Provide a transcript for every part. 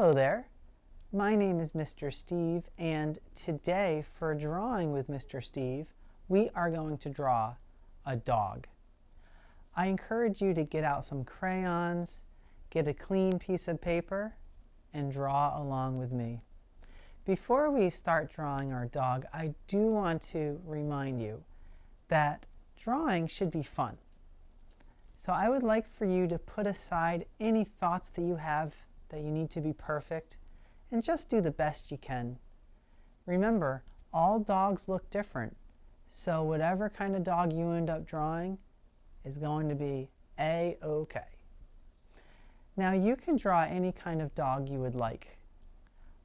Hello there. My name is Mr. Steve, and today for Drawing with Mr. Steve, we are going to draw a dog. I encourage you to get out some crayons, get a clean piece of paper, and draw along with me. Before we start drawing our dog, I do want to remind you that drawing should be fun. So I would like for you to put aside any thoughts that you have that you need to be perfect and just do the best you can. Remember, all dogs look different, so whatever kind of dog you end up drawing is going to be A-OK. Now you can draw any kind of dog you would like.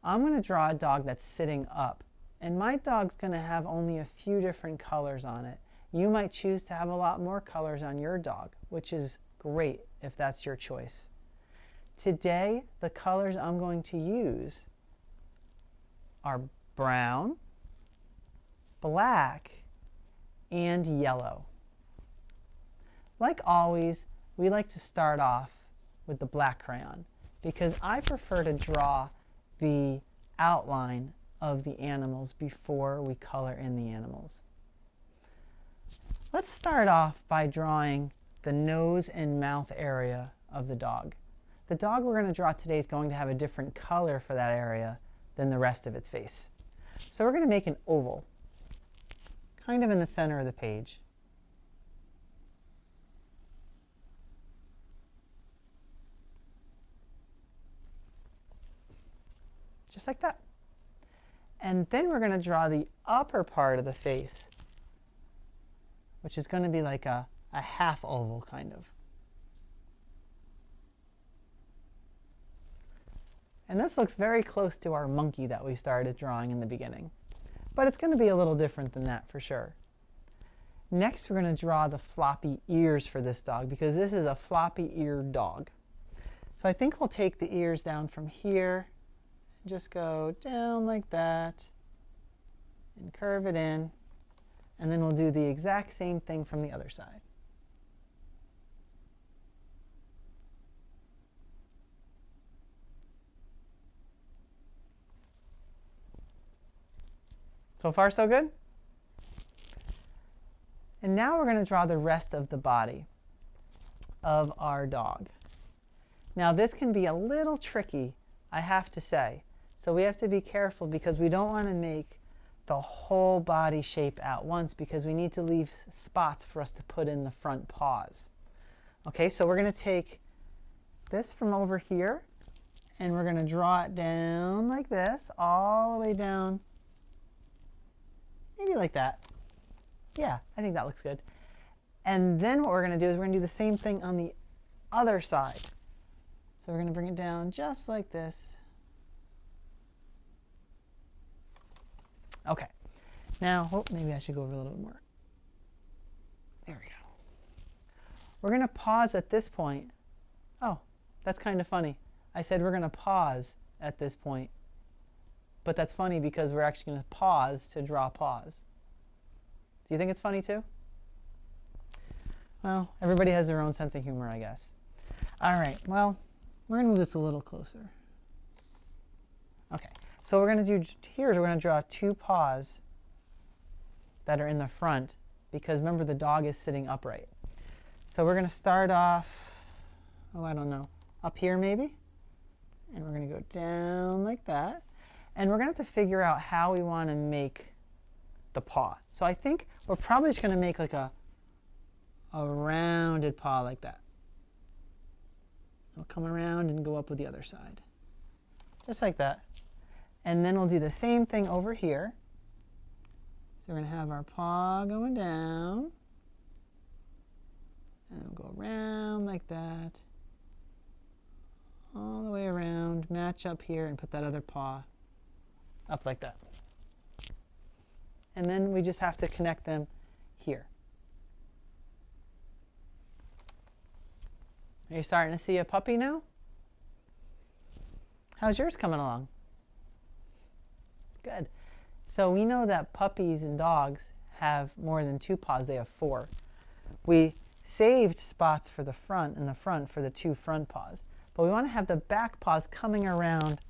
I'm going to draw a dog that's sitting up, and my dog's going to have only a few different colors on it. You might choose to have a lot more colors on your dog, which is great if that's your choice. Today, the colors I'm going to use are brown, black, and yellow. Like always, we like to start off with the black crayon because I prefer to draw the outline of the animals before we color in the animals. Let's start off by drawing the nose and mouth area of the dog. The dog we're going to draw today is going to have a different color for that area than the rest of its face. So we're going to make an oval, kind of in the center of the page. Just like that. And then we're going to draw the upper part of the face, which is going to be like a half oval kind of. And this looks very close to our monkey that we started drawing in the beginning. But it's going to be a little different than that for sure. Next, we're going to draw the floppy ears for this dog because this is a floppy-eared dog. So I think we'll take the ears down from here, and just go down like that, and curve it in. And then we'll do the exact same thing from the other side. So far, so good? And now we're going to draw the rest of the body of our dog. Now this can be a little tricky, I have to say. So we have to be careful because we don't want to make the whole body shape at once because we need to leave spots for us to put in the front paws. Okay, so we're going to take this from over here and we're going to draw it down like this, all the way down, maybe like that. Yeah, I think that looks good. And then what we're going to do is we're going to do the same thing on the other side. So we're going to bring it down just like this. Okay, now, maybe I should go over a little bit more. There we go. We're going to pause at this point. Oh, that's kind of funny. I said we're going to pause at this point. But that's funny because we're actually going to pause to draw paws. Do you think it's funny too? Well, everybody has their own sense of humor, I guess. All right, well, we're going to move this a little closer. Okay. So what we're going to do here is we're going to draw two paws that are in the front because remember the dog is sitting upright. So we're going to start off, I don't know, up here maybe? And we're going to go down like that. And we're going to have to figure out how we want to make the paw. So I think we're probably just going to make like a rounded paw like that. It'll come around and go up with the other side. Just like that. And then we'll do the same thing over here. So we're going to have our paw going down. And we'll go around like that. All the way around, match up here, and put that other paw up like that. And then we just have to connect them here. Are you starting to see a puppy now? How's yours coming along? Good. So we know that puppies and dogs have more than two paws. They have four. We saved spots for the front and the front for the two front paws. But we want to have the back paws coming around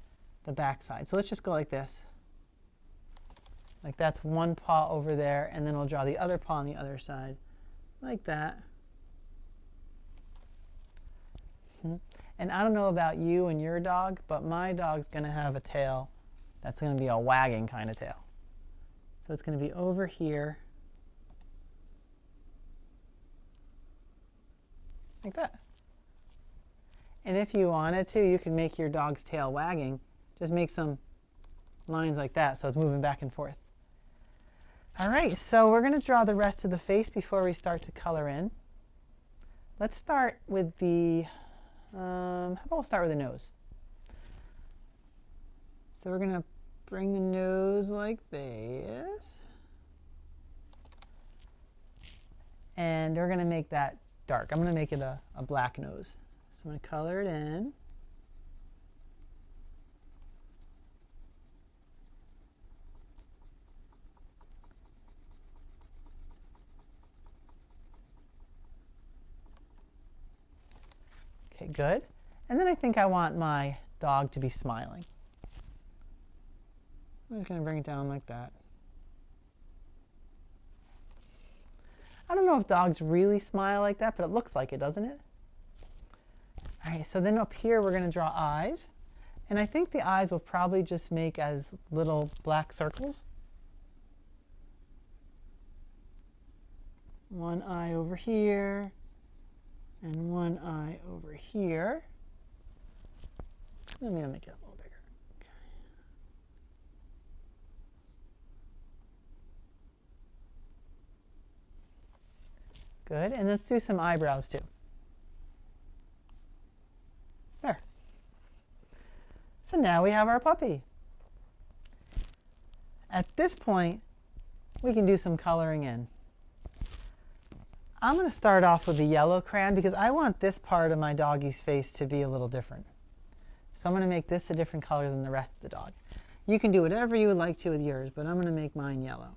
the back side. So let's just go like this. Like that's one paw over there, and then we'll draw the other paw on the other side, like that. And I don't know about you and your dog, but my dog's going to have a tail that's going to be a wagging kind of tail. So it's going to be over here, like that. And if you wanted to, you can make your dog's tail wagging. Just make some lines like that so it's moving back and forth. All right, so we're going to draw the rest of the face before we start to color in. Let's start with the, how about we'll start with the nose. So we're going to bring the nose like this. And we're going to make that dark. I'm going to make it a black nose. So I'm going to color it in. Okay, good. And then I think I want my dog to be smiling. I'm just going to bring it down like that. I don't know if dogs really smile like that, but it looks like it, doesn't it? All right, so then up here we're going to draw eyes. And I think the eyes will probably just make as little black circles. One eye over here, and one eye over here. Let me make it a little bigger. Okay. Good, and let's do some eyebrows too. There. So now we have our puppy. At this point, we can do some coloring in. I'm going to start off with the yellow crayon because I want this part of my doggy's face to be a little different. So I'm going to make this a different color than the rest of the dog. You can do whatever you would like to with yours, but I'm going to make mine yellow.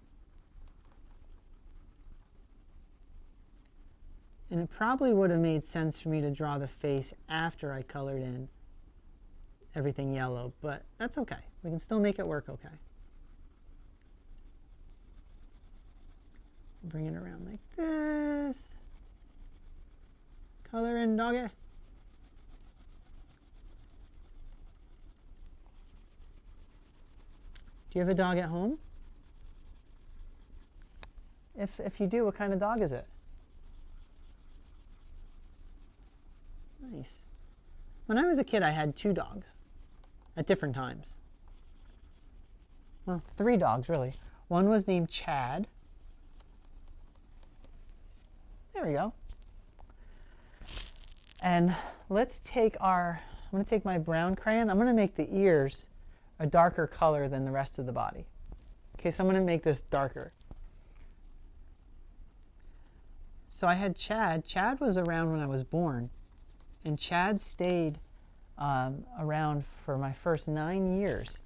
And it probably would have made sense for me to draw the face after I colored in everything yellow, but that's okay. We can still make it work okay. Bring it around like this. Color in, doggy. Do you have a dog at home? If you do, what kind of dog is it? Nice. When I was a kid, I had 2 dogs at different times. Well, 3 dogs, really. One was named Chad. There we go. And let's take I'm going to take my brown crayon. I'm going to make the ears a darker color than the rest of the body. Okay, so I'm going to make this darker. So I had Chad. Chad was around when I was born. And Chad stayed around for my first 9 years.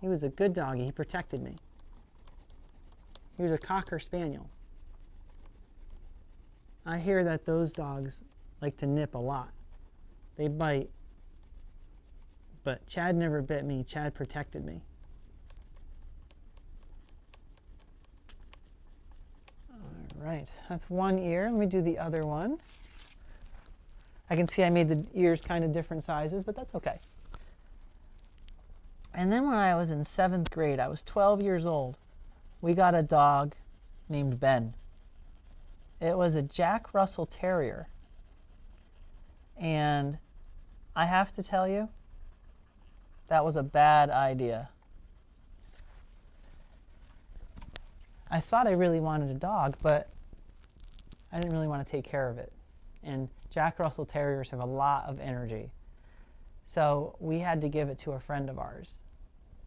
He was a good doggy. He protected me. He was a Cocker Spaniel. I hear that those dogs like to nip a lot. They bite. But Chad never bit me. Chad protected me. All right, that's one ear. Let me do the other one. I can see I made the ears kind of different sizes, but that's okay. And then when I was in 7th grade, I was 12 years old, we got a dog named Ben. It was a Jack Russell Terrier. And I have to tell you, that was a bad idea. I thought I really wanted a dog, but I didn't really want to take care of it. And Jack Russell Terriers have a lot of energy. So we had to give it to a friend of ours.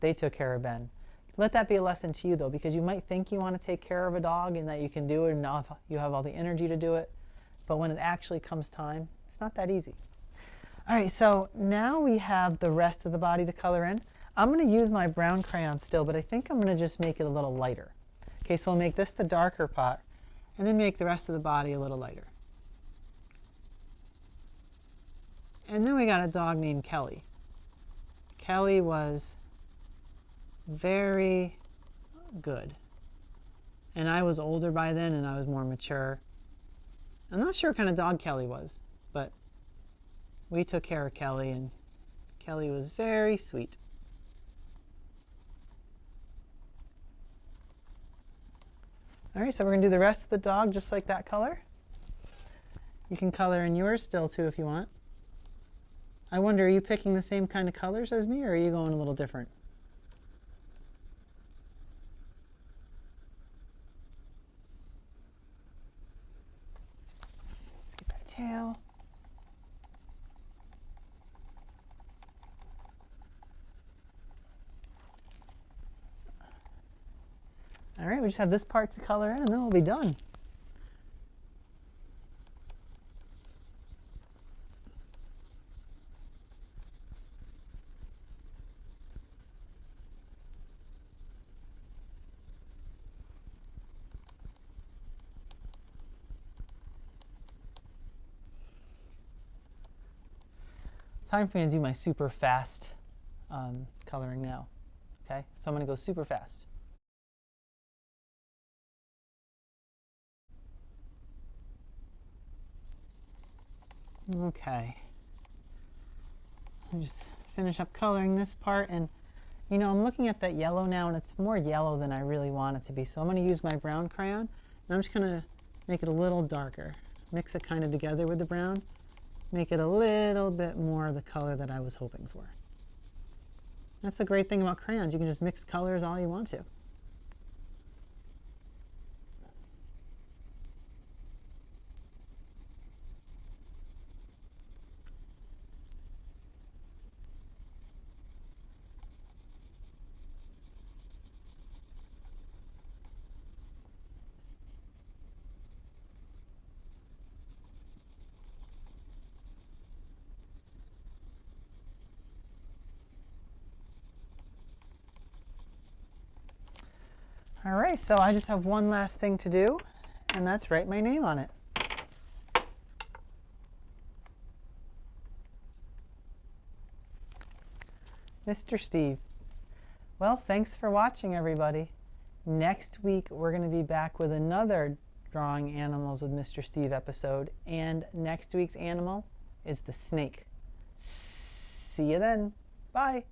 They took care of Ben. Let that be a lesson to you, though, because you might think you want to take care of a dog and that you can do it and now you have all the energy to do it. But when it actually comes time, it's not that easy. All right, so now we have the rest of the body to color in. I'm going to use my brown crayon still, but I think I'm going to just make it a little lighter. Okay, so we'll make this the darker part and then make the rest of the body a little lighter. And then we got a dog named Kelly. Kelly was very good. And I was older by then and I was more mature. I'm not sure what kind of dog Kelly was, but we took care of Kelly and Kelly was very sweet. All right, so we're gonna do the rest of the dog just like that color. You can color in yours still too if you want. I wonder, are you picking the same kind of colors as me or are you going a little different? Let's get that tail. All right, we just have this part to color in and then we'll be done. Time for me to do my super fast coloring now. Okay, so I'm going to go super fast. Okay, I'll just finish up coloring this part, and you know, I'm looking at that yellow now and it's more yellow than I really want it to be, so I'm going to use my brown crayon and I'm just going to make it a little darker, mix it kind of together with the brown, make it a little bit more the color that I was hoping for. That's the great thing about crayons, you can just mix colors all you want to. All right, so I just have one last thing to do, and that's write my name on it. Mr. Steve. Well, thanks for watching, everybody. Next week, we're going to be back with another Drawing Animals with Mr. Steve episode, and next week's animal is the snake. See you then. Bye.